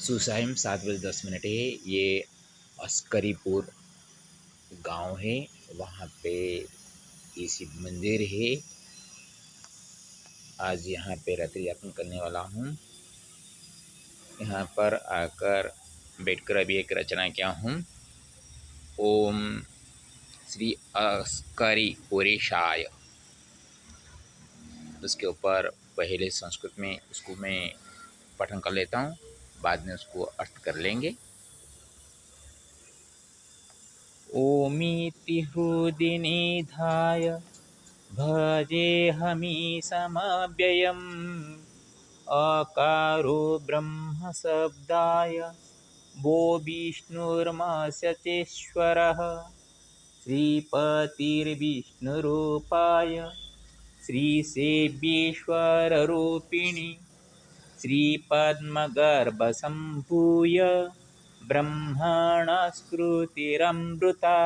सुसाइम 7 बज 10 मिनट है। ये अस्करीपुर गांव है, वहाँ पे ये शिव मंदिर है। आज यहाँ पे रात्रि यापन करने वाला हूँ। यहाँ पर आकर बैठकर अभी एक रचना किया हूँ। ओम श्री अस्करीपुरेशाय। उसके ऊपर पहले संस्कृत में उसको मैं पठन कर लेता हूँ, बाद में उसको अर्थ कर लेंगे। ओमिति हृदि निधाय भजेऽहमीशमव्ययम् अकारो ब्रह्म शब्दाय वो विष्णुर्मस्य चेश्वरः श्रीपतिर्विष्णुरूपाय श्रीसेव्येश्वररूपिणि श्रीपद्मगर्भसम्भूय ब्रह्मणस्कृतिरमृता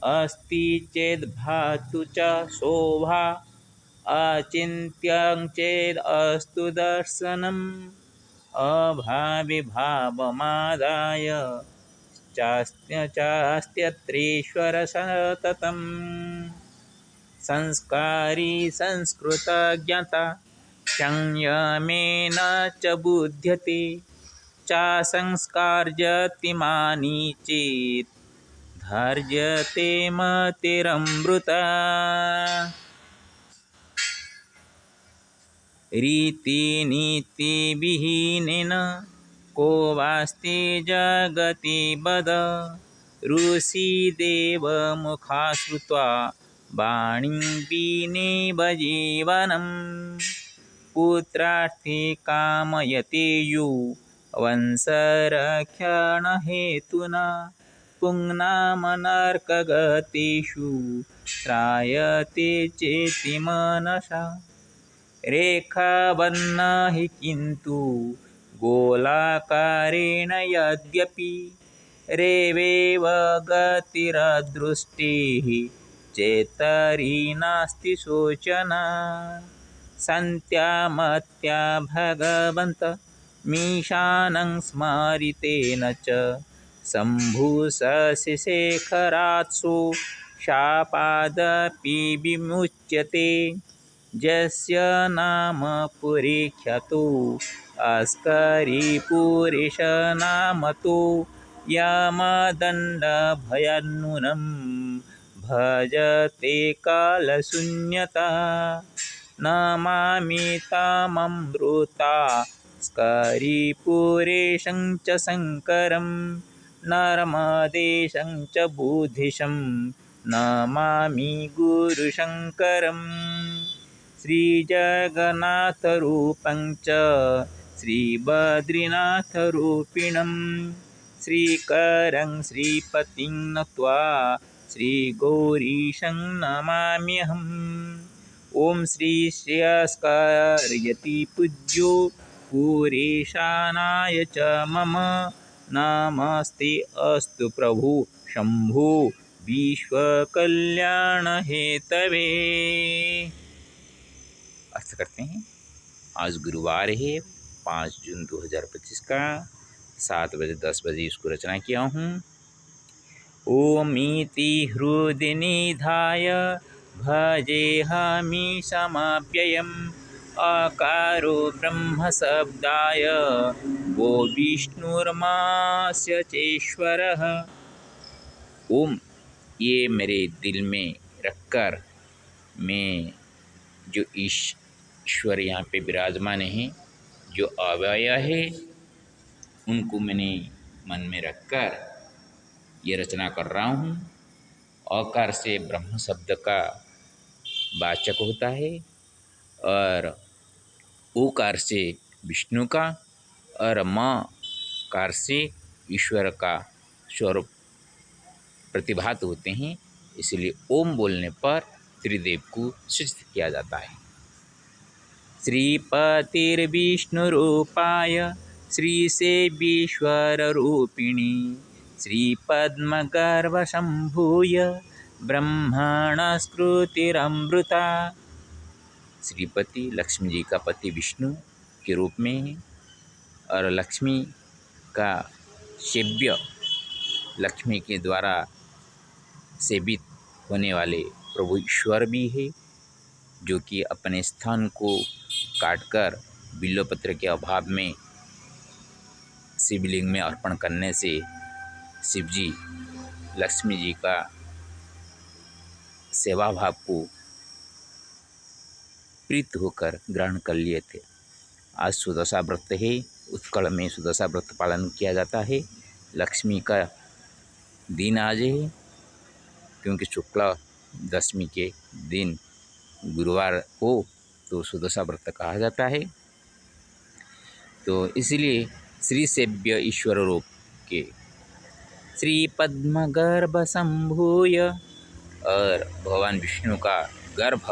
अस्ति चेद्भातु च शोभा अचिन्त्यं चेदस्तु दर्शनम् अभाविभावमादाय चास्त्यत्रेश्वर सततं संस्कारी संस्कृतज्ञता संयमेन च बुध्यते चासंस्कार्यतिमानि चेत् धार्यते मतिरमृता रीतिनीतिविहीनेन को वास्ति जगति वद ऋषिदेवमुखा श्रुत्वा वाणीं विनेव जीवनं पुत्रार्थे कामयते यो वंशरक्षणहेतुना पुंनामनर्कगतेषु त्रायते चेति मनसा रेखावन्न हि किन्तु गोलाकारेण यद्यपि रेवेव गतिरदृष्टेः चेतरि नास्ति शोचना सन्त्यामत्या भगवन्त मीशानं स्मरितेन च शम्भुशशिशेखरात्सु शापादपि विमुच्यते जस्य नाम पुरीख्यातो अस्करीपुरेश नामतो यमदण्डभयान्नूनं भजते कालशून्यता नमामि तममृता स्करीपुरेशं च शङ्करं नर्मदेशं च बुद्धिशं नमामि गुरुशङ्करम् श्रीजगन्नाथरूपं च श्रीबद्रीनाथरूपिणं श्रीकरं श्रीपतिं नत्वा श्रीगौरीशं नमाम्यहम्। ॐ श्री श्रेयस्करयति पूज्यो पुरेशानाय च मम नमस्ते अस्तु प्रभु शंभो विश्वकल्याणहेतवे। अर्थ करते हैं। आज गुरुवार है 5 जून 2025 का 7 बजे 10 बजे इसको रचना किया हूँ। ओमिति हृदि निधाय भजेऽहमीशमव्ययम् अकारो ब्रह्म शब्दाय वो विष्णुर्मस्य चेश्वरः। ओम ये मेरे दिल में रखकर मैं जो ईश्वर यहाँ पे विराजमान हैं, जो अव्यय है, उनको मैंने मन में रखकर ये रचना कर रहा हूँ। अकार से ब्रह्म शब्द का वाचक होता है और ओकार से विष्णु का और मकार से ईश्वर का स्वरूप प्रतिभात होते हैं। इसलिए ओम बोलने पर त्रिदेव को सूचित किया जाता है। श्रीपतिर्विष्णुरूपाय श्रीसेव्येश्वररूपिणि श्रीपद्मगर्भसम्भूय ब्रह्मणस्कृतिरमृता। श्रीपति लक्ष्मी जी का पति विष्णु के रूप में है और लक्ष्मी का सेव्य, लक्ष्मी के द्वारा सेवित होने वाले प्रभु ईश्वर भी है, जो कि अपने स्थान को काटकर बिल्वपत्र के अभाव में शिवलिंग में अर्पण करने से शिव जी लक्ष्मी जी का सेवा भाव को प्रीत होकर ग्रहण कर लिए थे। आज सुदशा व्रत है, उत्कल में सुदशा व्रत पालन किया जाता है। लक्ष्मी का दिन आज है, क्योंकि शुक्ला दशमी के दिन गुरुवार को तो सुदशा व्रत कहा जाता है। तो इसलिए श्री सेव्य ईश्वर रूप के श्री पद्म गर्भ संभूय, और भगवान विष्णु का गर्भ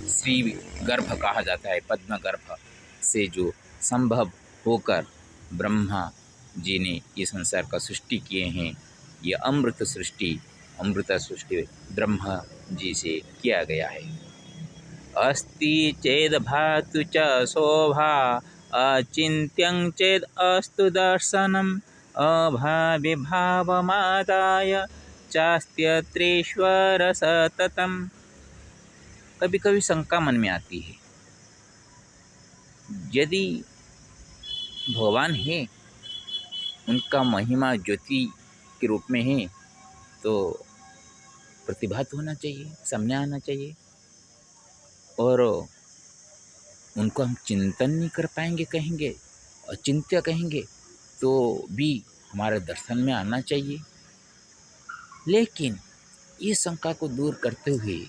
श्री गर्भ कहा जाता है। पद्म गर्भ से जो संभव होकर ब्रह्मा जी ने ये संसार का सृष्टि किए हैं, ये अमृत सृष्टि ब्रह्मा जी से किया गया है। अस्ति चेद भातु च शोभा, अचिन्त्यं चेद अस्तु दर्शनम्, अभावे भावमादाय चास्त्यत्रेश्वर सततम्। कभी कभी शंका मन में आती है, यदि भगवान है, उनका महिमा ज्योति के रूप में है, तो प्रतिभात होना चाहिए, सामने आना चाहिए, और उनको हम चिंतन नहीं कर पाएंगे, कहेंगे अचिंत्य कहेंगे, तो भी हमारे दर्शन में आना चाहिए। लेकिन ये शंका को दूर करते हुए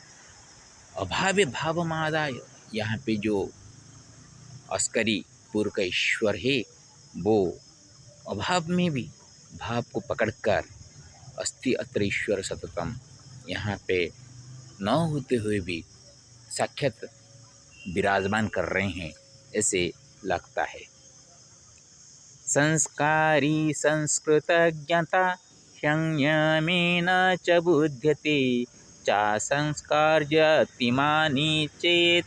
अभावे भावमादाय, यहाँ पे जो अस्करी पूर्व का ईश्वर है, वो अभाव में भी भाव को पकड़कर अस्ति अत्र ईश्वर सततम, यहाँ पे न होते हुए भी साक्षात विराजमान कर रहे हैं, ऐसे लगता है। संस्कारी संस्कृत ज्ञाता संयमेन च बुध्यते, चा संस्कार्यतिमानि चेत्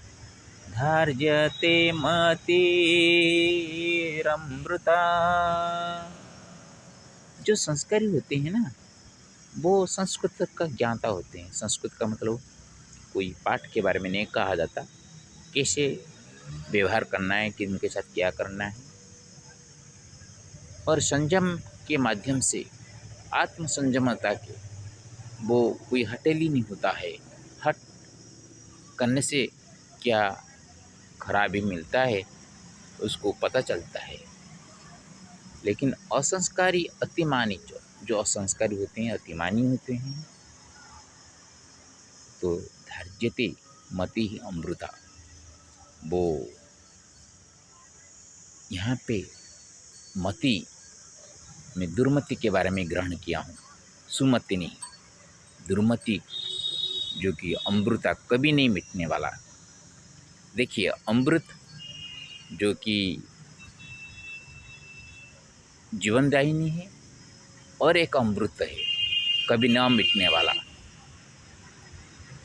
धार्यते मतिरमृता। जो संस्कारी होते हैं ना, वो संस्कृत का ज्ञाता होते हैं। संस्कृत का मतलब कोई पाठ के बारे में नहीं कहा जाता, कैसे व्यवहार करना है, कि उनके साथ क्या करना है, और संयम के माध्यम से आत्म संयमता के, वो कोई हटेली नहीं होता है। हट करने से क्या खराबी मिलता है उसको पता चलता है। लेकिन असंस्कारी अतिमानी, जो असंस्कारी होते हैं, अतिमानी होते हैं, तो धार्यते मति ही अमृता, वो यहाँ पे मति में दुर्मति के बारे में ग्रहण किया हूँ, सुमति नहीं, दुर्मति जो कि अमृता, कभी नहीं मिटने वाला। देखिए, अमृत जो कि जीवनदायिनी है, और एक अमृत है कभी ना मिटने वाला।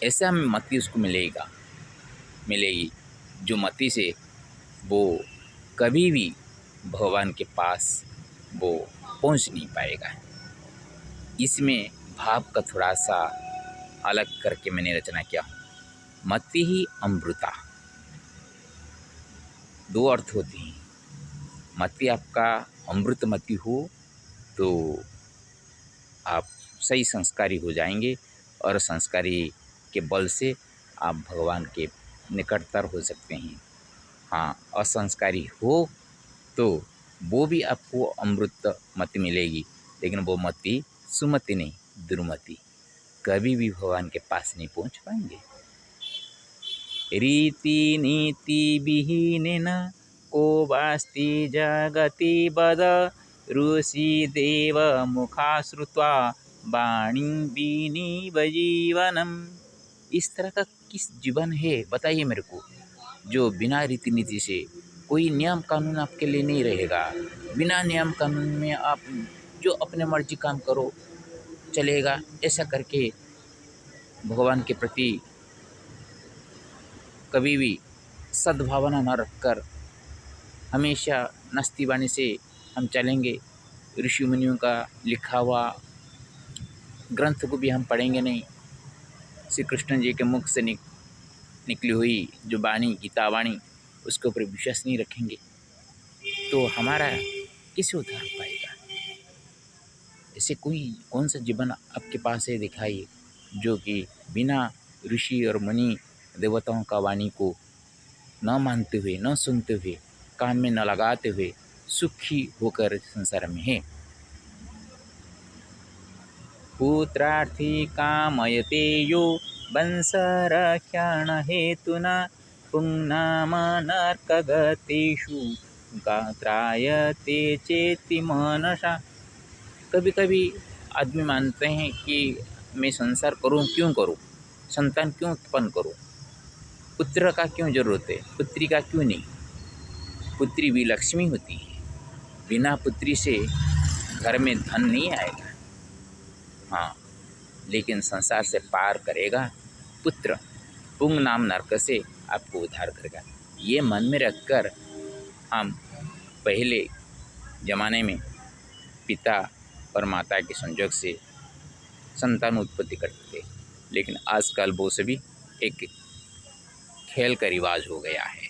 ऐसा मति उसको मिलेगी जो मति से वो कभी भी भगवान के पास वो पहुंच नहीं पाएगा। इसमें भाव का थोड़ा सा अलग करके मैंने रचना किया हूँ। मति ही अमृता, दो अर्थ होते हैं। मति आपका अमृत मति हो तो आप सही संस्कारी हो जाएंगे, और संस्कारी के बल से आप भगवान के निकटतर हो सकते हैं। हाँ, असंस्कारी हो तो वो भी आपको अमृत मति मिलेगी, लेकिन वो मति सुमति नहीं, दुर्मति, कभी भी भगवान के पास नहीं पहुंच पाएंगे। रीति नीति विहीनेन को वास्ति जगति बद, ऋषि देव मुखा श्रुत्वा वाणी विनीव जीवनम। इस तरह का किस जीवन है बताइए मेरे को, जो बिना रीति नीति से, कोई नियम कानून आपके लिए नहीं रहेगा। बिना नियम कानून में आप जो अपने मर्जी काम करो चलेगा, ऐसा करके भगवान के प्रति कभी भी सद्भावना न रखकर हमेशा नस्ती वाणी से हम चलेंगे ऋषि मुनियों का लिखा हुआ ग्रंथ को भी हम पढ़ेंगे नहीं। श्री कृष्ण जी के मुख से निकली हुई जो वाणी, गीता वाणी, उसके ऊपर विश्वास नहीं रखेंगे तो हमारा कैसे उद्धार हो पाएगा। ऐसे कौन सा जीवन आपके पास है दिखाइए जो कि बिना ऋषि और मुनि देवताओं का वाणी को न मानते हुए, न सुनते हुए, काम में न लगाते हुए सुखी होकर संसार में है। पुत्रार्थी कामयते यो वंशरक्षण हेतुना पुंनाम नरकगतेषु गात्रायते चेति मनसा। कभी कभी आदमी मानते हैं कि मैं संसार करूं, क्यों करूं, संतान क्यों उत्पन्न करूं, पुत्र का क्यों जरूरत है, पुत्री का क्यों नहीं। पुत्री भी लक्ष्मी होती है, बिना पुत्री से घर में धन नहीं आएगा। हाँ, लेकिन संसार से पार करेगा पुत्र, पुंग नाम नरक से आपको उद्धार करेगा। ये मन में रखकर हम पहले ज़माने में पिता और माता के संयोग से संतान उत्पत्ति करते थे, लेकिन आजकल वो सभी एक खेल का रिवाज हो गया है।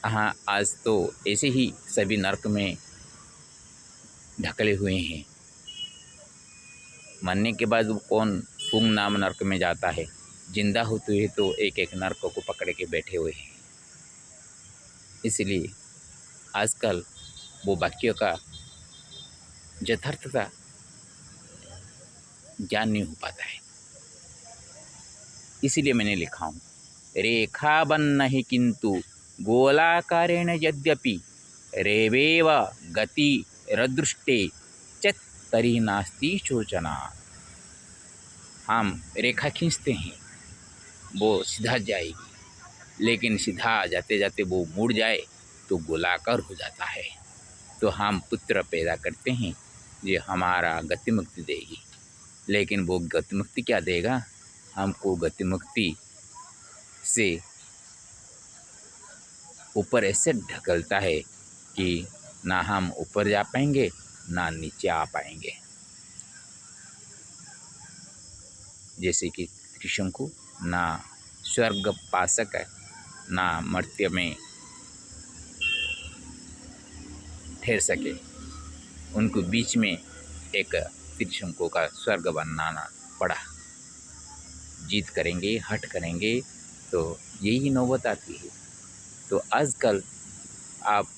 हाँ, आज तो ऐसे ही सभी नरक में ढकले हुए हैं। मरने के बाद वो कौन पुंग नाम नरक में जाता है, जिंदा होते हुए तो एक एक नरक को पकड़ के बैठे हुए हैं। इसलिए आजकल वो वाक्यों का यथार्थता ज्ञान नहीं हो पाता है। इसीलिए मैंने लिखा हूँ, रेखा बन्न ही किंतु गोलाकारेण यद्यपि रेवेव गति रदृष्टे चत तरी नास्ति शोचना। हम रेखा खींचते हैं, वो सीधा जाएगी, लेकिन सीधा जाते जाते वो मुड़ जाए तो गोलाकार हो जाता है। तो हम पुत्र पैदा करते हैं, ये हमारा गति मुक्ति देगी, लेकिन वो गति मुक्ति क्या देगा, हमको गति मुक्ति से ऊपर ऐसे ढकलता है कि ना हम ऊपर जा पाएंगे ना नीचे आ पाएंगे। जैसे कि त्रिशंकु ना स्वर्ग पा सके ना मर्त्य में ठहर सके, उनको बीच में एक त्रिशंकु का स्वर्ग बनाना पड़ा। जीत करेंगे, हट करेंगे तो यही नौबत आती है। तो आजकल आप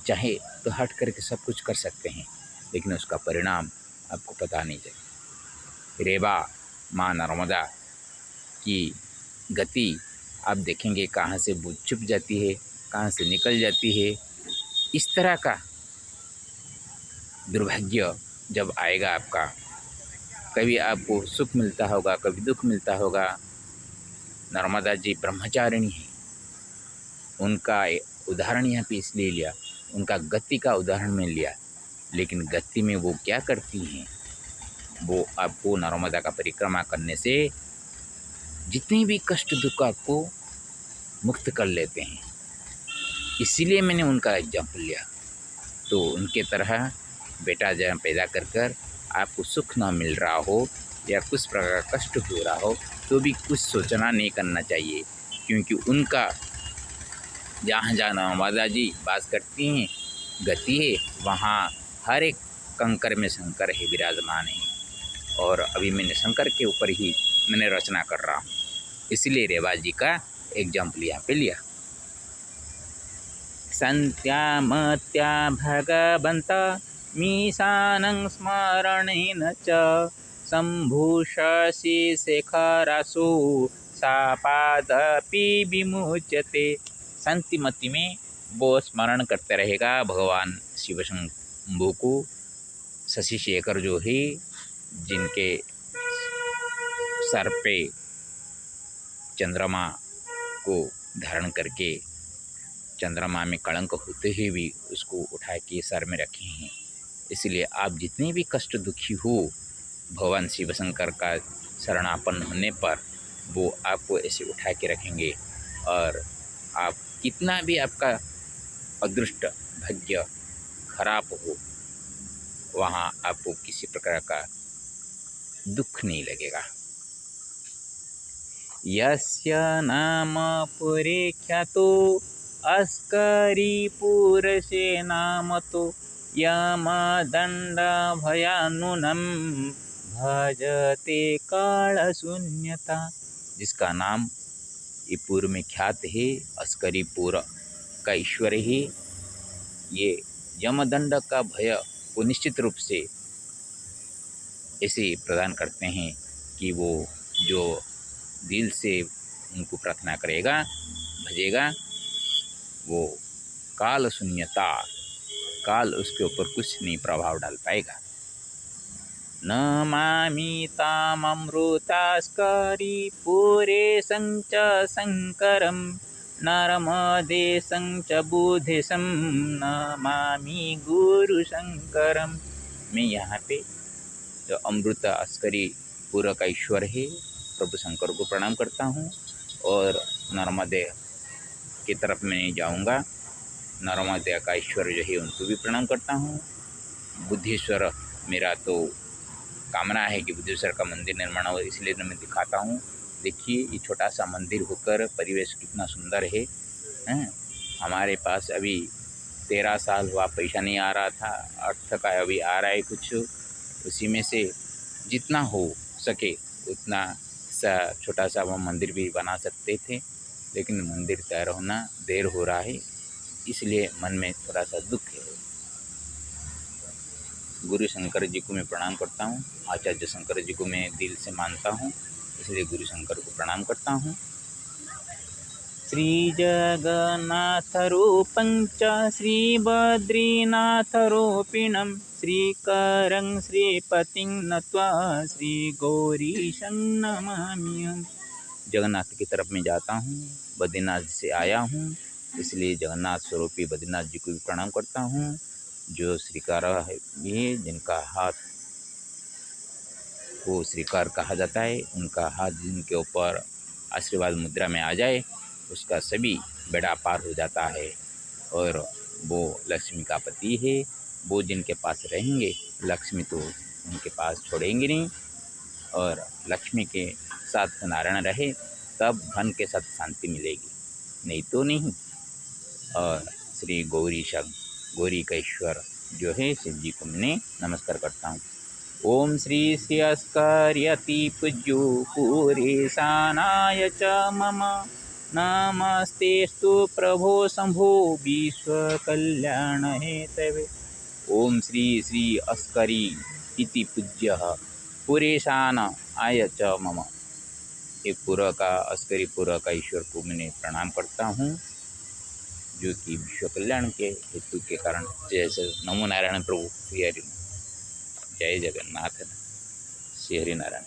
चाहे तो हट करके सब कुछ कर सकते हैं, लेकिन उसका परिणाम आपको पता नहीं चले। रेवा माँ नर्मदा की गति आप देखेंगे कहाँ से वो छुप जाती है, कहाँ से निकल जाती है। इस तरह का दुर्भाग्य जब आएगा आपका, कभी आपको सुख मिलता होगा, कभी दुख मिलता होगा। नर्मदा जी ब्रह्मचारिणी है, उनका उदाहरण यहाँ पे इसलिए लिया, उनका गति का उदाहरण में लिया, लेकिन गति में वो क्या करती हैं, वो आपको नर्मदा का परिक्रमा करने से जितने भी कष्ट दुख आपको मुक्त कर लेते हैं। इसीलिए मैंने उनका एग्जाम्पल लिया। तो उनके तरह बेटा जब पैदा कर कर आपको सुख ना मिल रहा हो या कुछ प्रकार का कष्ट हो रहा हो तो भी कुछ सोचना नहीं करना चाहिए, क्योंकि उनका जहाँ जहाँ नर्मदा जी वास करती हैं गति है, वहाँ हर एक कंकर में शंकर है, विराजमान है। और अभी मैंने शंकर के ऊपर ही मैंने रचना कर रहा हूँ, इसलिए रेवा जी का एग्जाम्पल यहाँ पे लिया। संत्यामत्या भगवन्त मीशानं स्मरणेन च सम्भूषसि शेखरासु सापादपि विमुच्यते। शांतिमति में वो स्मरण करते रहेगा भगवान शिव शंभू को। शशि शेखर जो है, जिनके सर पे चंद्रमा को धारण करके चंद्रमा में कलंक होते हुए भी उसको उठा के सर में रखे हैं। इसलिए आप जितने भी कष्ट दुखी हो, भगवान शिव शंकर का शरणापन्न होने पर वो आपको ऐसे उठा के रखेंगे। और आप कितना भी आपका अदृष्ट भाग्य खराब हो, वहाँ आपको किसी प्रकार का दुख नहीं लगेगा। यस्य नाम पुरे ख्यातो अस्करीपुरसे नामतो यमदण्डभयानुनं भजते कालशून्यता। जिसका नाम ये पूर्व में ख्यात है, अस्करीपुर का ईश्वर ही ये यमदंड का भय को निश्चित रूप से ऐसे प्रदान करते हैं कि वो जो दिल से उनको प्रार्थना करेगा, भजेगा, वो काल शून्यता, काल उसके ऊपर कुछ नहीं प्रभाव डाल पाएगा। न मामि ताममृतास्करी पुरेशं च शङ्करं नर्मदेशं च बुद्धेशं नमामि गुरुशंकरम। मैं यहाँ पे जो अमृत अस्करी पूरा का ईश्वर है प्रभु शंकर को प्रणाम करता हूँ, और नर्मदे की तरफ मैं जाऊँगा, नर्मदे का ईश्वर जो है उनको भी प्रणाम करता हूँ। बुद्धेश्वर मेरा तो कामना है कि बुद्धेश्वर का मंदिर निर्माण हो, इसलिए मैं दिखाता हूँ। देखिए ये छोटा सा मंदिर होकर परिवेश कितना सुंदर है, हैं? हमारे पास अभी 13 साल हुआ, पैसा नहीं आ रहा था, अर्थ का अभी आ रहा है कुछ, उसी में से जितना हो सके उतना सा छोटा सा वो मंदिर भी बना सकते थे, लेकिन मंदिर तैयार होना देर हो रहा है, इसलिए मन में थोड़ा सा दुख है। गुरु शंकर जी को मैं प्रणाम करता हूँ, आचार्य शंकर जी को मैं दिल से मानता हूँ, इसलिए गुरु शंकर को प्रणाम करता हूँ। श्री जगन्नाथ रूपं च श्रीबद्रीनाथरूपिणं श्रीकरं श्रीपतिं नत्वा श्रीगौरीशं नमाम्यहम्। जगन्नाथ की तरफ मैं जाता हूँ, बद्रीनाथ से आया हूँ, इसलिए जगन्नाथ स्वरूपी बद्रीनाथ जी को भी प्रणाम करता हूँ। जो श्रीकार है, ये जिनका हाथ को श्रीकार कहा जाता है, उनका हाथ जिनके ऊपर आशीर्वाद मुद्रा में आ जाए, उसका सभी बेड़ा पार हो जाता है, और वो लक्ष्मी का पति है। वो जिनके पास रहेंगे, लक्ष्मी तो उनके पास छोड़ेंगे नहीं, और लक्ष्मी के साथ नारायण रहे तब धन के साथ शांति मिलेगी, नहीं तो नहीं। और श्री गौरी का ईश्वर जो है शिव जी को मैं नमस्कार करता हूँ। ओम श्री श्री अस्कर्यति पूज्यो पुरेशानाय च मम नमस्तेस्तु प्रभो शंभो विश्वकल्याण हेतवे। ओम श्री श्री अस्करी इति पूज्य पुरेशान आय च मम। एक पूरा का अस्करी पूरा का ईश्वर को मैंने प्रणाम करता हूँ, जो कि विश्व कल्याण के हेतु के कारण। जय श्री नमो नारायण प्रभु श्री हरि, जय जगन्नाथ श्री हरि नारायण।